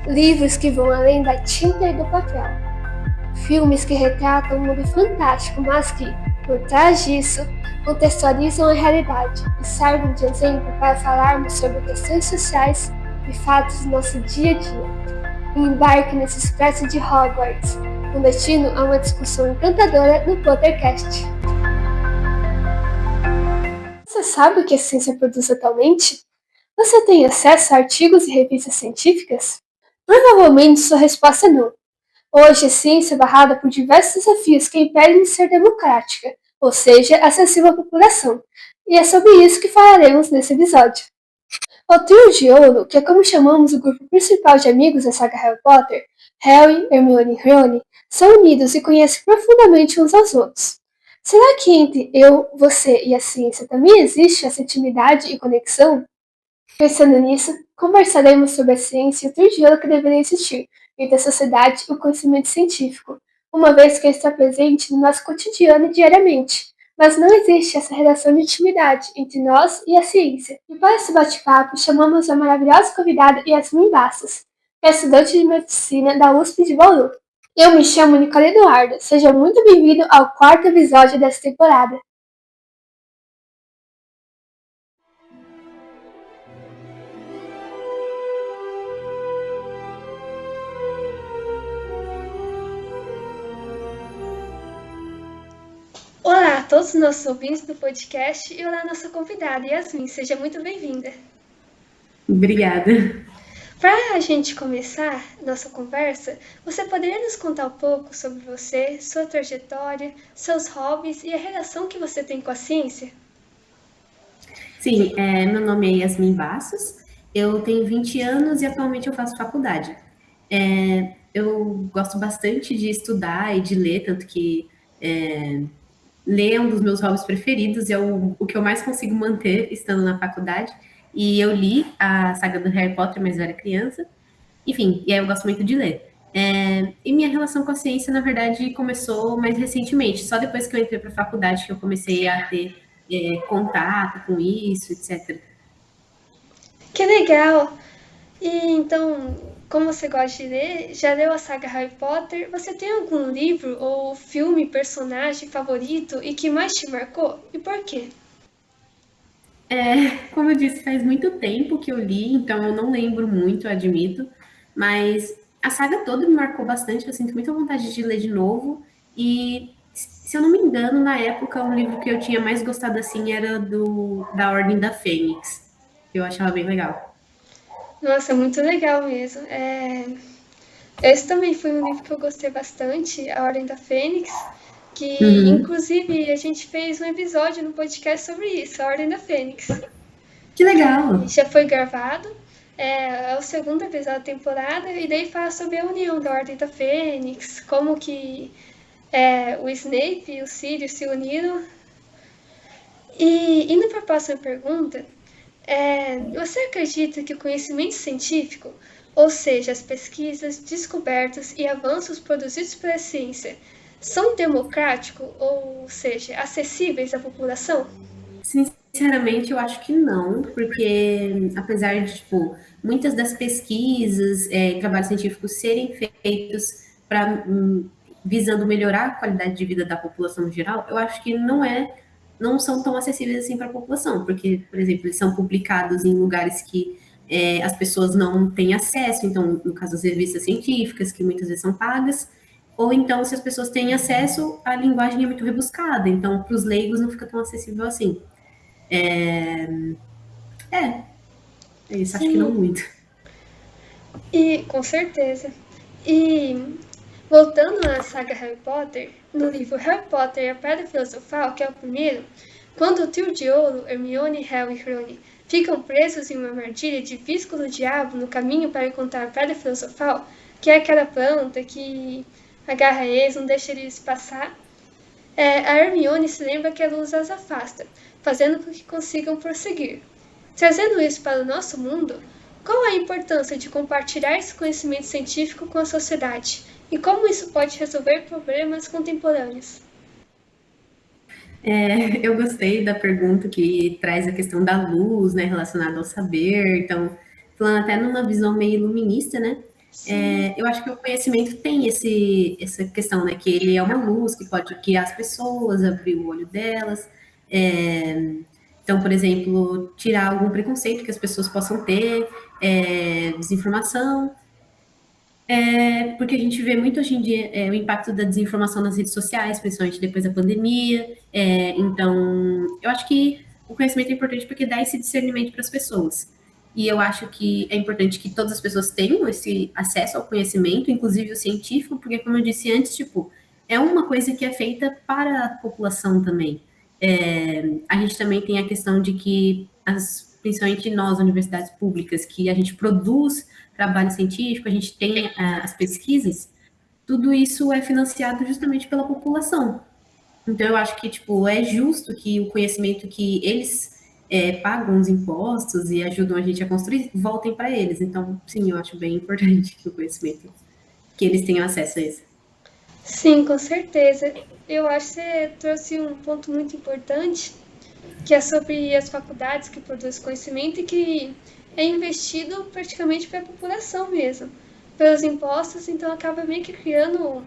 livros que vão além da tinta e do papel, filmes que retratam um mundo fantástico, mas que, por trás disso, contextualizam a realidade e servem de exemplo para falarmos sobre questões sociais e fatos do nosso dia a dia. E embarque nesse expresso de Hogwarts, com destino a uma discussão encantadora no Pottercast. Você sabe o que a ciência produz atualmente? Você tem acesso a artigos e revistas científicas? Provavelmente sua resposta é não. Hoje, a ciência é barrada por diversos desafios que impedem de ser democrática, ou seja, acessível à população. E é sobre isso que falaremos nesse episódio. O trio de ouro, que é como chamamos o grupo principal de amigos da saga Harry Potter, Harry, Hermione e Rony, são unidos e conhecem profundamente uns aos outros. Será que entre eu, você e a ciência também existe essa intimidade e conexão? Pensando nisso, conversaremos sobre a ciência e o trio de ouro que deveria existir entre a sociedade e o conhecimento científico, uma vez que ele está presente no nosso cotidiano diariamente. Mas não existe essa relação de intimidade entre nós e a ciência. E para esse bate-papo, chamamos a maravilhosa convidada Yasmin Bastos, que é estudante de medicina da USP de Bauru. Eu me chamo Nicole Eduardo. Seja muito bem-vindo ao quarto episódio dessa temporada. Olá a todos os nossos ouvintes do podcast e olá a nossa convidada, Yasmin. Seja muito bem-vinda. Obrigada. Para a gente começar nossa conversa, você poderia nos contar um pouco sobre você, sua trajetória, seus hobbies e a relação que você tem com a ciência? Sim, meu nome é Yasmin Bassos, eu tenho 20 anos e atualmente eu faço faculdade. Eu gosto bastante de estudar e de ler, tanto que ler é um dos meus hobbies preferidos e é o que eu mais consigo manter estando na faculdade. E eu li a saga do Harry Potter, mas eu era criança. Enfim, e aí eu gosto muito de ler. E minha relação com a ciência, na verdade, começou mais recentemente, só depois que eu entrei para a faculdade que eu comecei a ter contato com isso, etc. Que legal! E então, como você gosta de ler, já leu a saga Harry Potter? Você tem algum livro ou filme, personagem favorito e que mais te marcou? E por quê? Como eu disse, faz muito tempo que eu li, então eu não lembro muito, eu admito, mas a saga toda me marcou bastante, eu sinto muita vontade de ler de novo, e se eu não me engano, na época, o livro que eu tinha mais gostado assim era da Ordem da Fênix, que eu achava bem legal. Nossa, muito legal mesmo. Esse também foi um livro que eu gostei bastante, A Ordem da Fênix, que Uhum. inclusive a gente fez um episódio no podcast sobre isso, A Ordem da Fênix, Que que legal! já foi gravado. É o segundo episódio da temporada, e daí fala sobre a união da Ordem da Fênix, como que o Snape e o Sirius se uniram. E indo para a próxima pergunta, você acredita que o conhecimento científico, ou seja, as pesquisas, descobertas e avanços produzidos pela ciência, são democráticos, ou seja, acessíveis à população? Sinceramente, eu acho que não, porque apesar de, tipo, muitas das pesquisas e trabalhos científicos serem feitos para visando melhorar a qualidade de vida da população no geral, eu acho que não são tão acessíveis assim para a população, porque, por exemplo, eles são publicados em lugares que as pessoas não têm acesso, então, no caso, as revistas científicas, que muitas vezes são pagas, ou então, se as pessoas têm acesso, a linguagem é muito rebuscada, então, para os leigos não fica tão acessível assim. É, é isso, acho que não Sim, muito. e com certeza. E voltando à saga Harry Potter, no livro Harry Potter e a Pedra Filosofal, que é o primeiro, quando o trio de ouro, Hermione, Harry e Rony, ficam presos em uma armadilha de Visco do Diabo no caminho para encontrar a Pedra Filosofal, que é aquela planta que agarra eles, não deixa eles passar, a Hermione se lembra que a luz as afasta, fazendo com que consigam prosseguir. Trazendo isso para o nosso mundo, qual a importância de compartilhar esse conhecimento científico com a sociedade? E como isso pode resolver problemas contemporâneos? Eu gostei da pergunta que traz a questão da luz, né, relacionada ao saber. Então, falando até numa visão meio iluminista, né? Sim. Eu acho que o conhecimento tem essa questão, né? Que ele é uma luz que pode guiar as pessoas, abrir o olho delas. É, então, por exemplo, tirar algum preconceito que as pessoas possam ter, desinformação, porque a gente vê muito hoje em dia o impacto da desinformação nas redes sociais, principalmente depois da pandemia. Então, eu acho que o conhecimento é importante porque dá esse discernimento para as pessoas. E eu acho que é importante que todas as pessoas tenham esse acesso ao conhecimento, inclusive o científico, porque, como eu disse antes, tipo, é uma coisa que é feita para a população também. A gente também tem a questão de que, principalmente nós, universidades públicas, que a gente produz trabalho científico, a gente tem as pesquisas, tudo isso é financiado justamente pela população. Então, eu acho que, tipo, é justo que o conhecimento que eles pagam os impostos e ajudam a gente a construir, voltem para eles. Então, sim, eu acho bem importante que o conhecimento, que eles tenham acesso a isso. Sim, com certeza. Eu acho que você trouxe um ponto muito importante, que é sobre as faculdades que produzem conhecimento e que é investido praticamente para a população mesmo, pelos impostos, então acaba meio que criando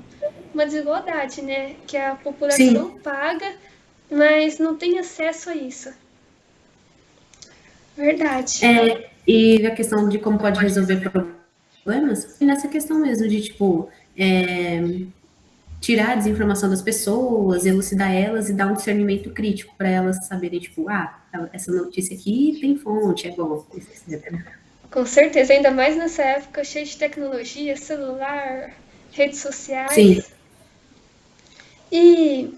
uma desigualdade, né? Que a Sim, população paga, mas não tem acesso a isso. Verdade. e a questão de como pode resolver problemas, e nessa questão mesmo de, tipo, tirar a desinformação das pessoas, elucidar elas e dar um discernimento crítico para elas saberem, tipo, essa notícia aqui tem fonte, é bom, etc. Com certeza, ainda mais nessa época cheia de tecnologia, celular, redes Sim, sociais. E,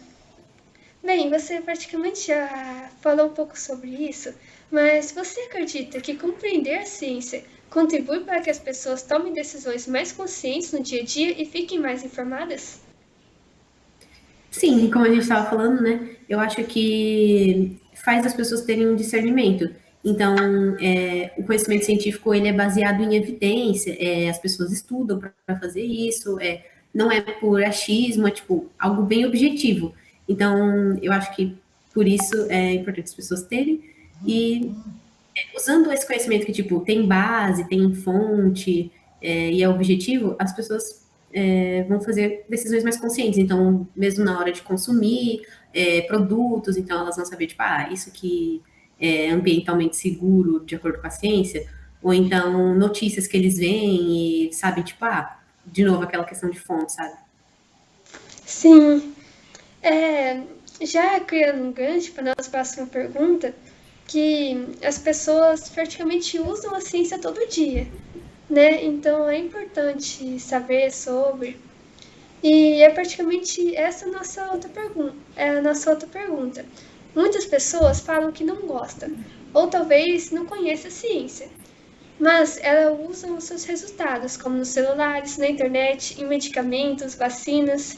bem, você praticamente já falou um pouco sobre isso, mas você acredita que compreender a ciência contribui para que as pessoas tomem decisões mais conscientes no dia a dia e fiquem mais informadas? sim, como a gente estava falando, né? Eu acho que faz as pessoas terem um discernimento. Então, o conhecimento científico ele é baseado em evidência, as pessoas estudam para fazer isso, não é por achismo, é tipo algo bem objetivo. Então, eu acho que por isso é importante as pessoas terem. E usando esse conhecimento que, tipo, tem base, tem fonte, e é objetivo, as pessoas vão fazer decisões mais conscientes. Então, mesmo na hora de consumir produtos, então elas vão saber, tipo, isso aqui é ambientalmente seguro, de acordo com a ciência, ou então notícias que eles veem e sabem, tipo, de novo, aquela questão de fonte, sabe? Sim, é, já criando um gancho para a nossa próxima pergunta, que as pessoas praticamente usam a ciência todo dia, né? Então é importante saber sobre. E é praticamente essa nossa outra pergunta. É a nossa outra pergunta. Muitas pessoas falam que não gostam, ou talvez não conhecem a ciência, mas elas usam os seus resultados, como nos celulares, na internet, em medicamentos, vacinas.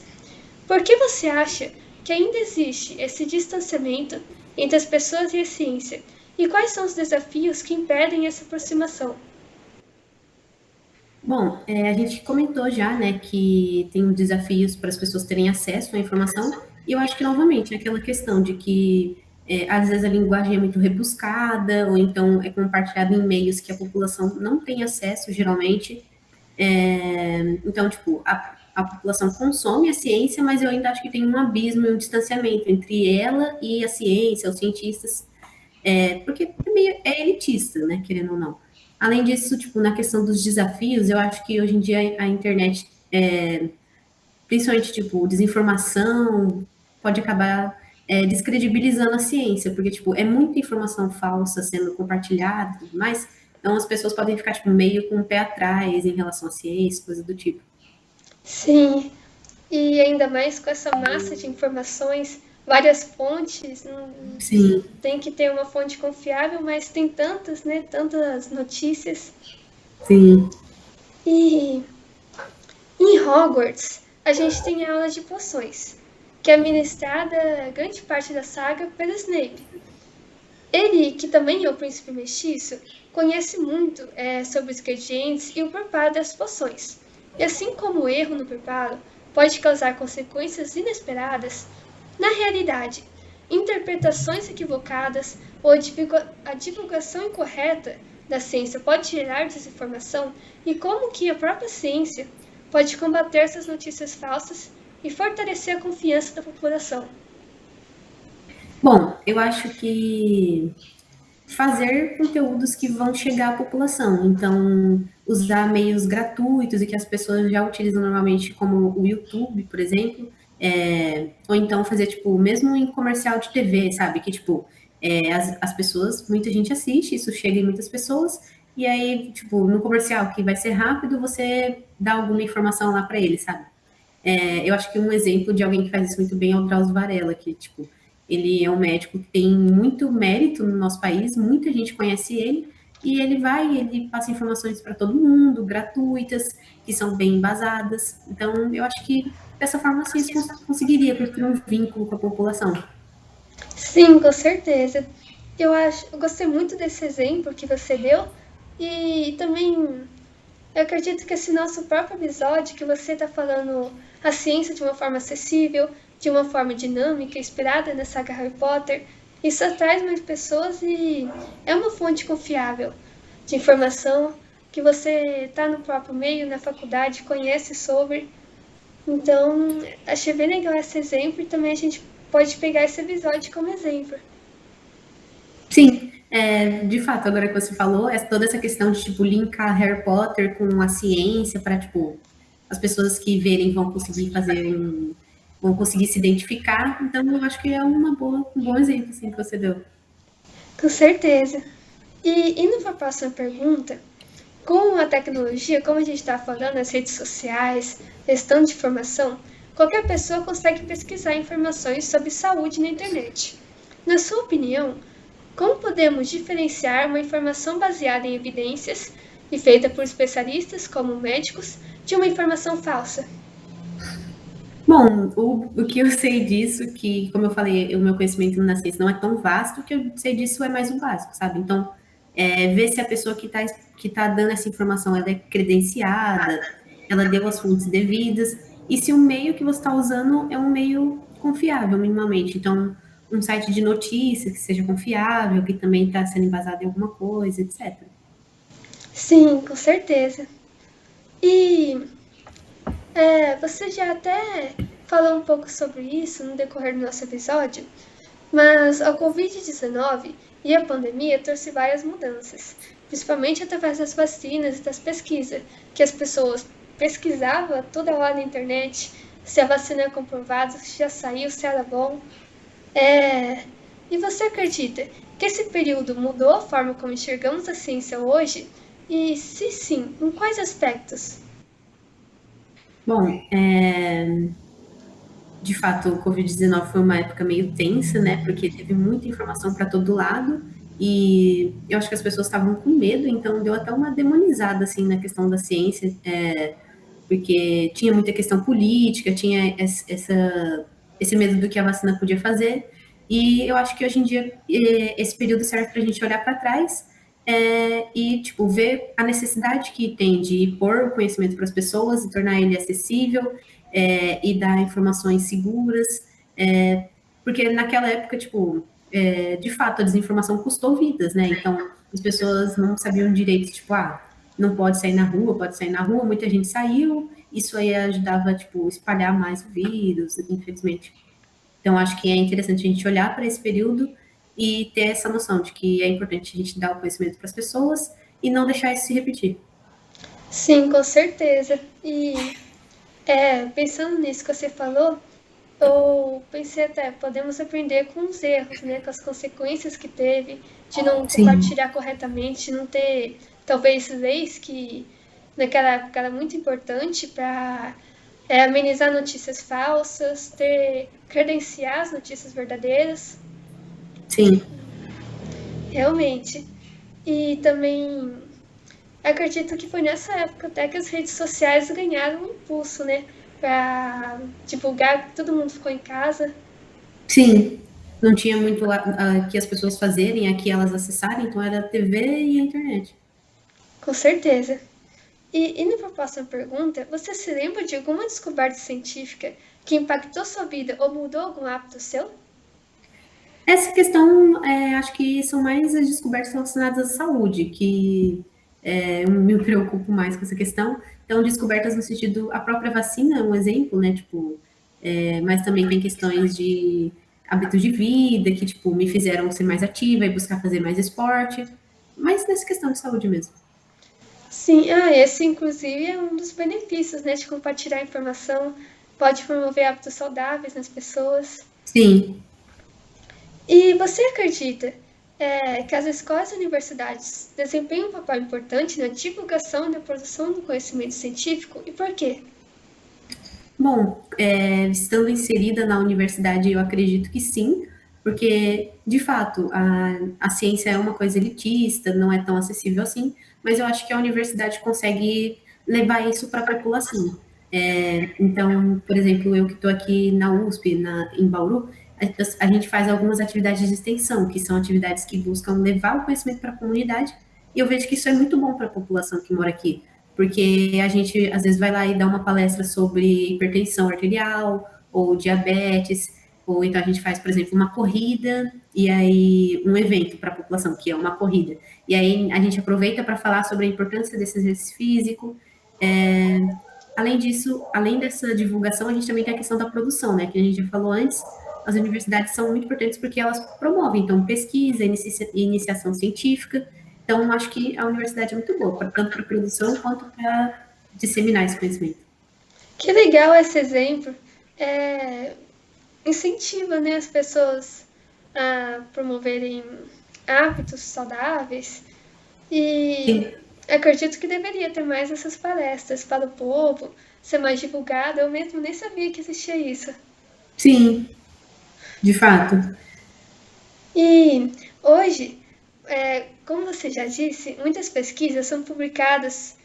Por que você acha que ainda existe esse distanciamento entre as pessoas e a ciência? E quais são os desafios que impedem essa aproximação? Bom, a gente comentou já, né, que tem desafios para as pessoas terem acesso à informação, e eu acho que, novamente, é aquela questão de que, às vezes, a linguagem é muito rebuscada, ou então é compartilhada em meios que a população não tem acesso, geralmente. Então, tipo, a população consome a ciência, mas eu ainda acho que tem um abismo e um distanciamento entre ela e a ciência, os cientistas, porque é elitista, né, querendo ou não. Além disso, tipo, na questão dos desafios, eu acho que hoje em dia a internet, principalmente, tipo, desinformação, pode acabar descredibilizando a ciência, porque, tipo, é muita informação falsa sendo compartilhada e tudo mais, então as pessoas podem ficar, tipo, meio com o pé atrás em relação à ciência, coisa do tipo. Sim, e ainda mais com essa massa de informações, várias fontes, Sim, tem que ter uma fonte confiável, mas tem tantas, né? Tantas notícias. sim, E em Hogwarts, a gente tem a aula de poções, que é ministrada grande parte da saga pelo Snape. Ele, que também é o príncipe mestiço, conhece muito sobre os ingredientes e o preparo das poções. E assim como o erro no preparo pode causar consequências inesperadas, na realidade, interpretações equivocadas ou a divulgação incorreta da ciência pode gerar desinformação e como que a própria ciência pode combater essas notícias falsas e fortalecer a confiança da população. Bom, eu acho que fazer conteúdos que vão chegar à população. Então, usar meios gratuitos e que as pessoas já utilizam normalmente, como o YouTube, por exemplo, ou então fazer, tipo, mesmo em comercial de TV, sabe? Que, tipo, as pessoas, muita gente assiste, isso chega em muitas pessoas, e aí, tipo, no comercial que vai ser rápido, você dá alguma informação lá para ele, sabe? Eu acho que um exemplo de alguém que faz isso muito bem é o Drauzio Varela, que, tipo, ele é um médico que tem muito mérito no nosso país, muita gente conhece ele, e ele passa informações para todo mundo, gratuitas, que são bem embasadas. Então, eu acho que dessa forma a ciência conseguiria construir um vínculo com a população. Sim, com certeza. Eu gostei muito desse exemplo que você deu e também eu acredito que esse nosso próprio episódio, que você está falando a ciência de uma forma acessível, de uma forma dinâmica, inspirada na saga Harry Potter, isso atrai mais pessoas e é uma fonte confiável de informação que você está no próprio meio, na faculdade, conhece sobre. Então, achei bem legal esse exemplo e também a gente pode pegar esse episódio como exemplo. Sim, de fato, agora que você falou, toda essa questão de, tipo, linkar Harry Potter com a ciência para, tipo, as pessoas que verem vão conseguir se identificar. Então, eu acho que é um bom exemplo, assim, que você deu. Com certeza. E indo para a próxima pergunta, com a tecnologia, como a gente está falando, as redes sociais, gestão de informação, qualquer pessoa consegue pesquisar informações sobre saúde na internet. Na sua opinião, como podemos diferenciar uma informação baseada em evidências e feita por especialistas como médicos de uma informação falsa? Bom, o que eu sei disso, que, como eu falei, o meu conhecimento na ciência não é tão vasto, o que eu sei disso é mais um básico, sabe? Então, ver se a pessoa que tá dando essa informação, ela é credenciada, ela deu as fontes devidas, e se o meio que você está usando é um meio confiável, minimamente. Então, um site de notícias que seja confiável, que também está sendo embasado em alguma coisa, etc. Sim, com certeza. E você já até falou um pouco sobre isso no decorrer do nosso episódio, mas a Covid-19 e a pandemia trouxe várias mudanças, principalmente através das vacinas e das pesquisas, que as pessoas pesquisavam toda hora na internet se a vacina é comprovada, se já saiu, se era bom. É... E você acredita que esse período mudou a forma como enxergamos a ciência hoje? E se sim, em quais aspectos? Bom, de fato, o Covid-19 foi uma época meio tensa, né? Porque teve muita informação para todo lado e eu acho que as pessoas estavam com medo, então deu até uma demonizada, assim, na questão da ciência, porque tinha muita questão política, tinha esse medo do que a vacina podia fazer. E eu acho que hoje em dia esse período serve para a gente olhar para trás e, tipo, ver a necessidade que tem de pôr o conhecimento para as pessoas e tornar ele acessível e dar informações seguras, porque naquela época, tipo, de fato, a desinformação custou vidas, né? Então, as pessoas não sabiam direito, tipo, não pode sair na rua, pode sair na rua, muita gente saiu, isso aí ajudava, tipo, espalhar mais o vírus, infelizmente. Então, acho que é interessante a gente olhar para esse período e ter essa noção de que é importante a gente dar o conhecimento para as pessoas e não deixar isso se repetir. Sim, com certeza. E pensando nisso que você falou, eu pensei até, podemos aprender com os erros, né? Com as consequências que teve, de não Sim, compartilhar corretamente, de não ter, talvez, leis que naquela época era muito importante para amenizar notícias falsas, credenciar as notícias verdadeiras, sim. realmente. E também acredito que foi nessa época até que as redes sociais ganharam um impulso, né? Para divulgar, todo mundo ficou em casa. Sim, não tinha muito lá, que as pessoas fazerem, aqui elas acessarem, então era a TV e a internet. Com certeza. E indo para a próxima pergunta, você se lembra de alguma descoberta científica que impactou sua vida ou mudou algum hábito seu? Essa questão, acho que são mais as descobertas relacionadas à saúde, que eu me preocupo mais com essa questão. Então, descobertas no sentido, a própria vacina é um exemplo, né? Tipo, mas também tem questões de hábitos de vida que, tipo, me fizeram ser mais ativa e buscar fazer mais esporte. Mas nessa questão de saúde mesmo. Sim, esse inclusive é um dos benefícios, né, de compartilhar informação, pode promover hábitos saudáveis nas pessoas. Sim. E você acredita que as escolas e universidades desempenham um papel importante na divulgação e na produção do conhecimento científico e por quê? Bom, estando inserida na universidade, eu acredito que sim, porque, de fato, a ciência é uma coisa elitista, não é tão acessível assim, mas eu acho que a universidade consegue levar isso para a população. Então, por exemplo, eu que estou aqui na USP, em Bauru, a gente faz algumas atividades de extensão, que são atividades que buscam levar o conhecimento para a comunidade, e eu vejo que isso é muito bom para a população que mora aqui, porque a gente às vezes vai lá e dá uma palestra sobre hipertensão arterial ou diabetes, ou então a gente faz, por exemplo, uma corrida e aí um evento para a população, que é uma corrida. E aí a gente aproveita para falar sobre a importância desse exercício físico. Além disso, além dessa divulgação, a gente também tem a questão da produção, né? Que a gente já falou antes, as universidades são muito importantes porque elas promovem, então, pesquisa, iniciação científica. Então, acho que a universidade é muito boa, tanto para produção quanto para disseminar esse conhecimento. Que legal esse exemplo. Incentiva, né, as pessoas a promoverem hábitos saudáveis e Sim, acredito que deveria ter mais essas palestras para o povo, ser mais divulgado. Eu mesmo nem sabia que existia isso. sim, de fato. E hoje, como você já disse, muitas pesquisas são publicadas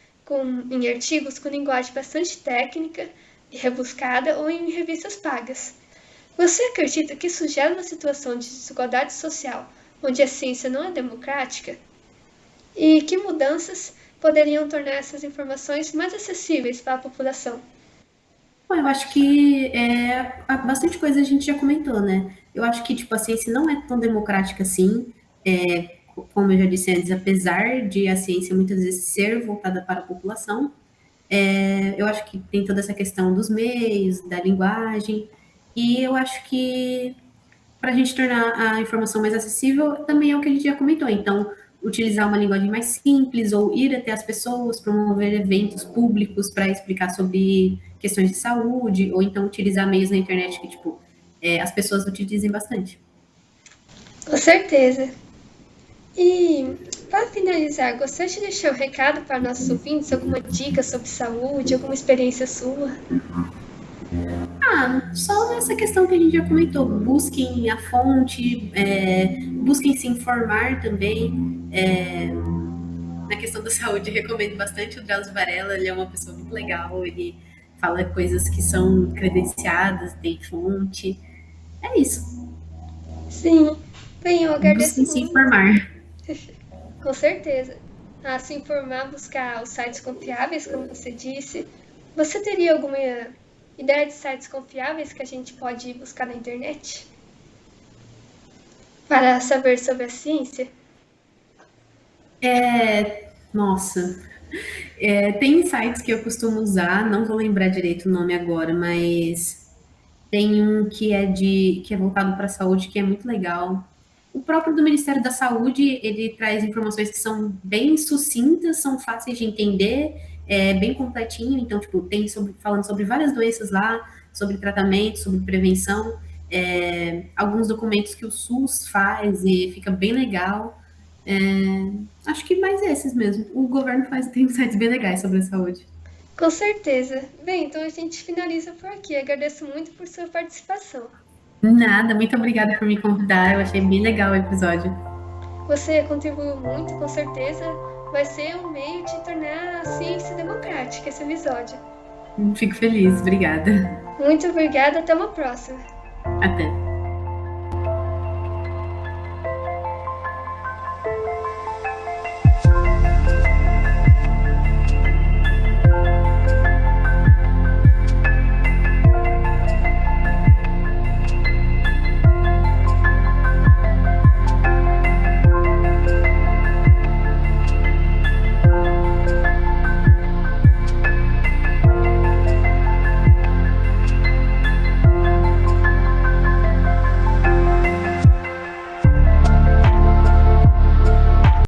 em artigos com linguagem bastante técnica e rebuscada ou em revistas pagas. Você acredita que isso gera uma situação de desigualdade social, onde a ciência não é democrática? E que mudanças poderiam tornar essas informações mais acessíveis para a população? Bom, eu acho que bastante coisa a gente já comentou, né? Eu acho que tipo, a ciência não é tão democrática assim, como eu já disse antes, apesar de a ciência muitas vezes ser voltada para a população, eu acho que tem toda essa questão dos meios, da linguagem, e eu acho que para a gente tornar a informação mais acessível também é o que a gente já comentou. Então, utilizar uma linguagem mais simples ou ir até as pessoas, promover eventos públicos para explicar sobre questões de saúde, ou então utilizar meios na internet que, tipo, as pessoas utilizem bastante. Com certeza. E, para finalizar, gostaria de deixar um recado para nossos ouvintes, alguma dica sobre saúde, alguma experiência sua? Só essa questão que a gente já comentou, busquem a fonte, busquem se informar também. Na questão da saúde, recomendo bastante o Drauzio Varela, ele é uma pessoa muito legal, ele fala coisas que são credenciadas, tem fonte. É isso. Sim. Bem, eu Busquem agradeço se muito. informar. Com certeza. A se informar, buscar os sites confiáveis, como você disse. Você teria alguma ideia de sites confiáveis que a gente pode buscar na internet? Para saber sobre a ciência? Nossa, tem sites que eu costumo usar, não vou lembrar direito o nome agora, mas tem um que é voltado para a saúde, que é muito legal. O próprio do Ministério da Saúde, ele traz informações que são bem sucintas, são fáceis de entender, é bem completinho, então, tipo, falando sobre várias doenças lá, sobre tratamento, sobre prevenção, alguns documentos que o SUS faz e fica bem legal. É, acho que mais esses mesmo. O governo tem sites bem legais sobre a saúde. Com certeza. Bem, então a gente finaliza por aqui. Agradeço muito por sua participação. Nada, muito obrigada por me convidar, eu achei bem legal o episódio. Você contribuiu muito, com certeza. Vai ser um meio de tornar a ciência democrática esse episódio. Fico feliz, obrigada. Muito obrigada, até uma próxima. Até.